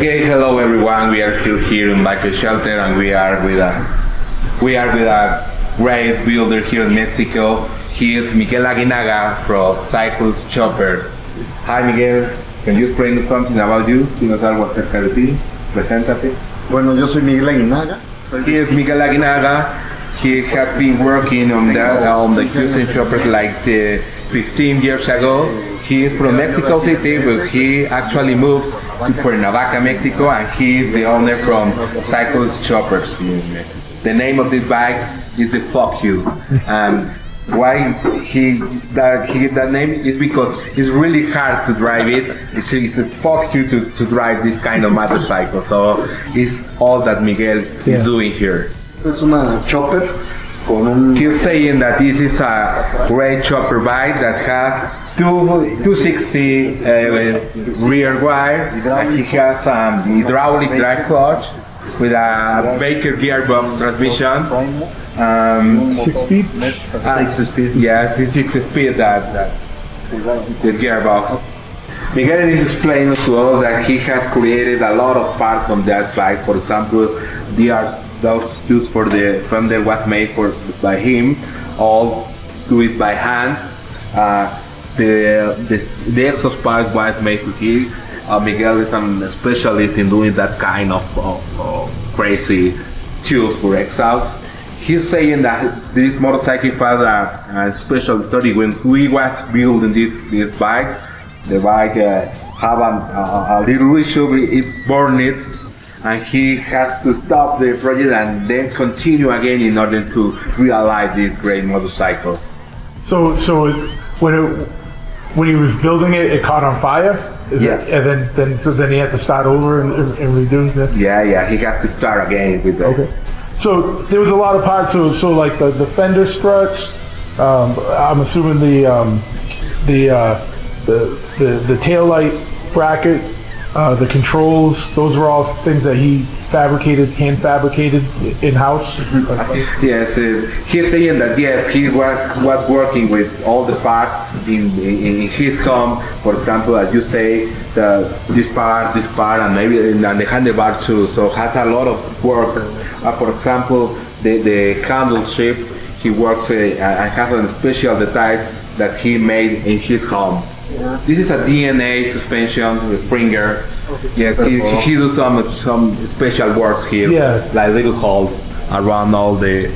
Okay, hello everyone. We are still here in Bike Shelter, and we are with a great builder here in Mexico. He is Miguel Aguinaga from Sickless Choppers. Hi Miguel, can you explain something about you? Dinos algo acerca de ti. Preséntate. Bueno, yo soy Miguel Aguinaga. He is Miguel Aguinaga. He has been working on the Houston Choppers like 15 years ago. He is from Mexico City, but he actually moves to Cuernavaca, Mexico, and he is the owner from Sickless Choppers. The name of this bike is the Fuck You. And why he that name is because it's really hard to drive it. It's a Fuck You to drive this kind of motorcycle. So it's all that Miguel is doing here. Es una chopper con un... He's saying that this is a great chopper bike that has 260 rear wire, and he has hydraulic drive clutch with a Baker gearbox transmission. 6 speed? 6 speed. Yes, it's 6 speed that the gearbox. Miguel is explaining to us that he has created a lot of parts on that bike. For example, those tools for the fender was made by him, all do it by hand. The exhaust part was made with him. Miguel is a specialist in doing that kind of crazy tools for exhaust. He's saying that this motorcycle has a special story. When we was building this bike, the bike have a little issue, it burned it, and he had to stop the project and then continue again in order to realize this great motorcycle. So when he was building it, it caught on fire? And then he had to start over and redo it? Yeah, he has to start again with that. Okay. So there was a lot of parts, so like the fender struts, I'm assuming the tail light bracket, the controls, those are all things that he hand fabricated in-house? Yes, he's saying that yes, he was working with all the parts in his home. For example, as you say, this part, and maybe in the handlebar too. So has a lot of work. For example, the handle shape, he works and has a special details that he made in his home. This is a DNA suspension Springer. Yes, he do some special works here, like little holes around all the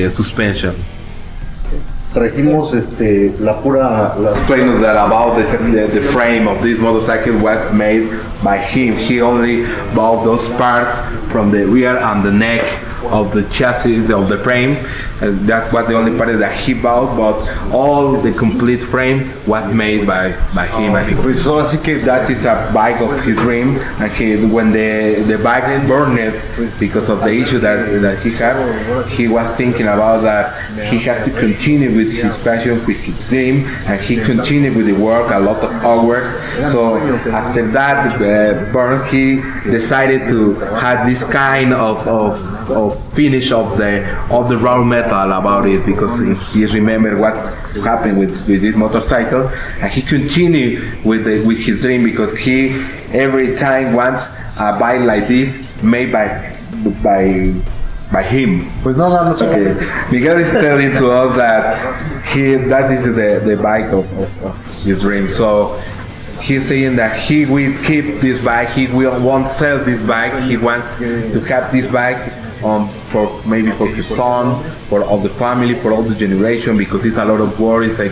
suspension. Trajimos Explain us that about the frame of this motorcycle was made by him. He only bought those parts from the rear and the neck of the chassis of the frame. That was the only part that he bought, but all the complete frame was made by him. That is a bike of his dream, and when the bike burned because of the issue that he had, he was thinking about that he had to continue with his passion, with his dream, and he continued with the work, a lot of hours. So after that burn, he decided to have this kind of finish of the raw metal about it, because he remembered what happened with this motorcycle, and he continued with his dream, because he every time wants a bike like this made by him. Miguel is telling to us that is the bike of his dream. So he's saying that he will keep this bike, won't sell this bike, he wants to have this bike for his son, for all the family, for all the generation, because it's a lot of work. It's a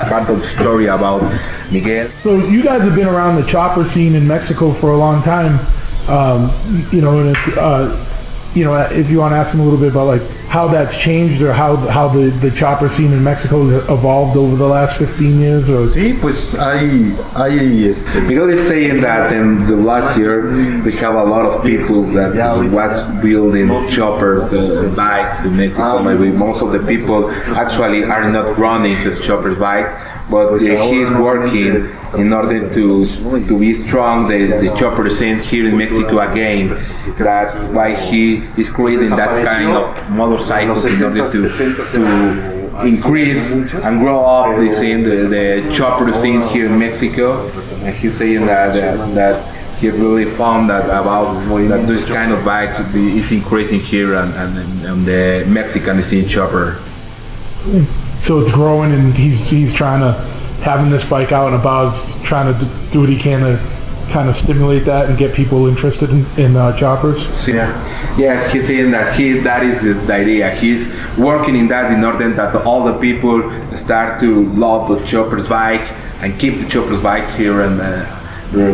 part of the story about Miguel. So you guys have been around the chopper scene in Mexico for a long time. If you want to ask him a little bit about like how that's changed, or how the chopper scene in Mexico has evolved over the last 15 years? Sí, pues hay Miguel is saying that in the last year we have a lot of people that was building choppers, bikes in Mexico. Maybe most of the people actually are not running his choppers bikes, but he's working in order to be strong the chopper scene here in Mexico again. That's why he is creating that kind of motorcycles in order to increase and grow up the chopper scene here in Mexico. And he's saying that he really found that about that this kind of bike is increasing here and the Mexican scene chopper. So it's growing, and he's trying to having this bike out and about, trying to do what he can to kind of stimulate that and get people interested in choppers. Yeah. Yes, he's saying that that is the idea. He's working in that in order that all the people start to love the choppers bike and keep the choppers bike here and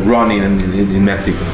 running in Mexico.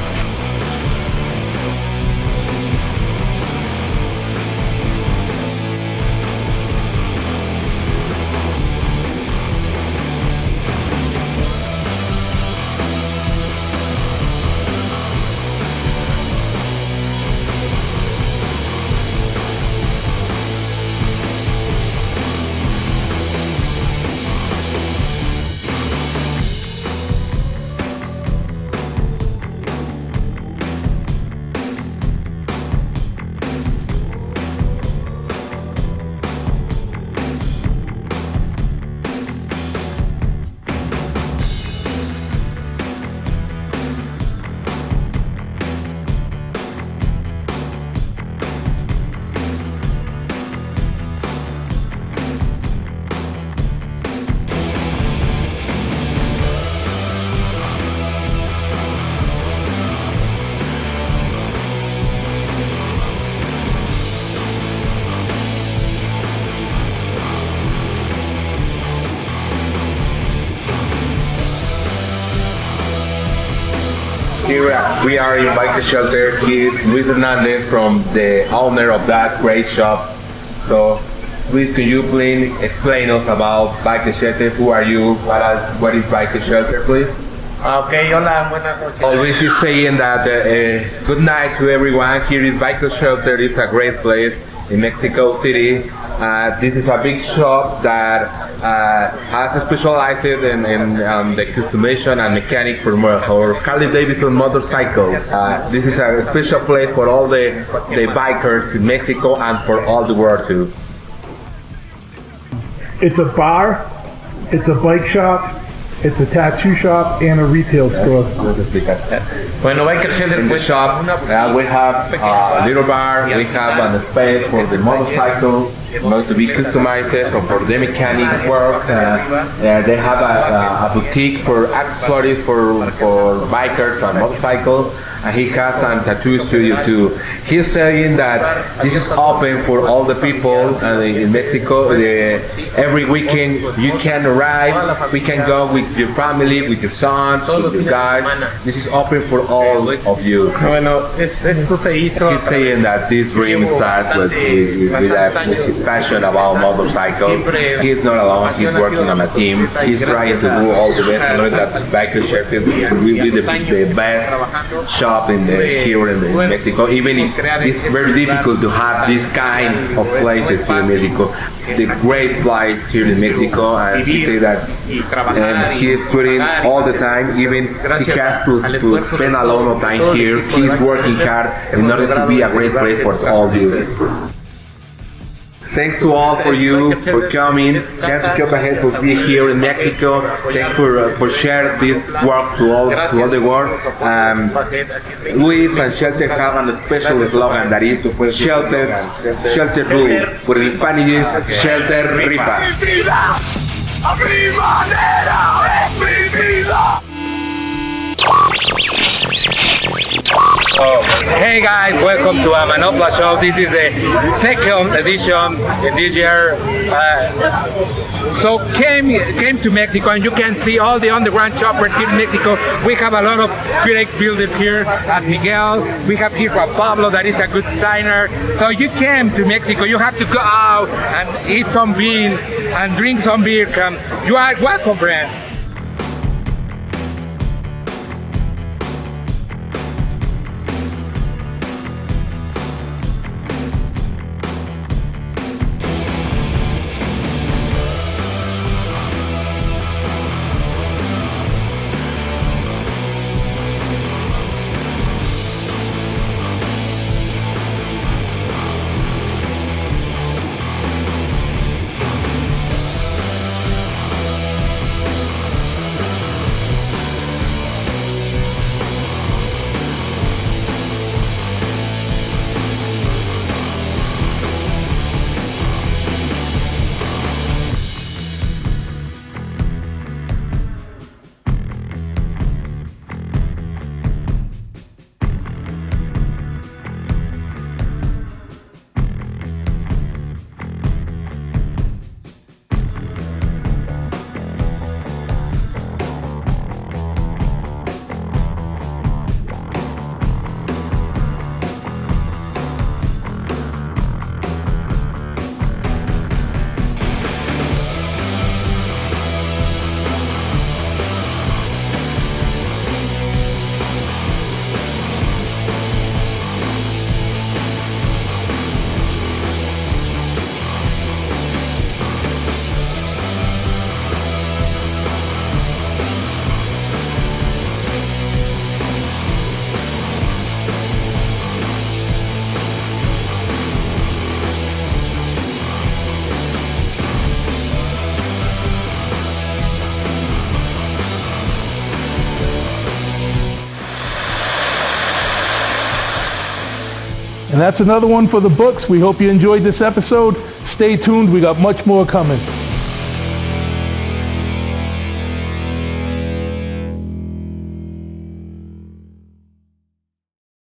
Here we are in Bike Shelter. He is Luis Hernandez, from the owner of that great shop. So, Luis, can you please explain us about Bike Shelter? Who are you? What is Bike Shelter, please? Okay, hola, buenas noches. Always is saying that good night to everyone. Here is Bike Shelter. It's a great place in Mexico City. This is a big shop that has specialized in the customization and mechanic for Harley Davidson motorcycles. This is a special place for all the bikers in Mexico and for all the world too. It's a bar, it's a bike shop, it's a tattoo shop, and a retail store. Bueno, Biker Shelter, In the shop, we have a little bar, we have a space for the motorcycle, to be customized, so for the mechanic work. They have a boutique for accessories for bikers and motorcycles, and he has a tattoo studio too. He's saying that this is open for all the people in Mexico. Every weekend you can arrive, we can go with your family, with your sons, with your guys. This is open for all of you. bueno, esto se hizo. He's saying that this dream starts with his passion about motorcycles. He's not alone, he's working on a team. He's trying to do all the best in order that the Biker Shelter will be the best shop here in Mexico. Even if it's very difficult to have this kind of places here in Mexico. The great place here in Mexico, and he said that he is putting all the time, even he has to spend a lot of time here. He's working hard in order to be a great place for all of you. Thanks to all for you for coming. Thanks to Choppahead for being here in Mexico. Thanks for sharing this work to all the world. Luis and Shelter have a special slogan that is Shelter Rule, but in Spanish is Shelter Rifa. Hey guys, welcome to a Manopla show. This is the second edition this year. So came to Mexico, and you can see all the underground choppers here in Mexico. We have a lot of great builders here at Miguel. We have here Juan Pablo, that is a good designer. So you came to Mexico, you have to go out and eat some bean and drink some beer. You are welcome, friends. And that's another one for the books. We hope you enjoyed this episode. Stay tuned. We got much more coming.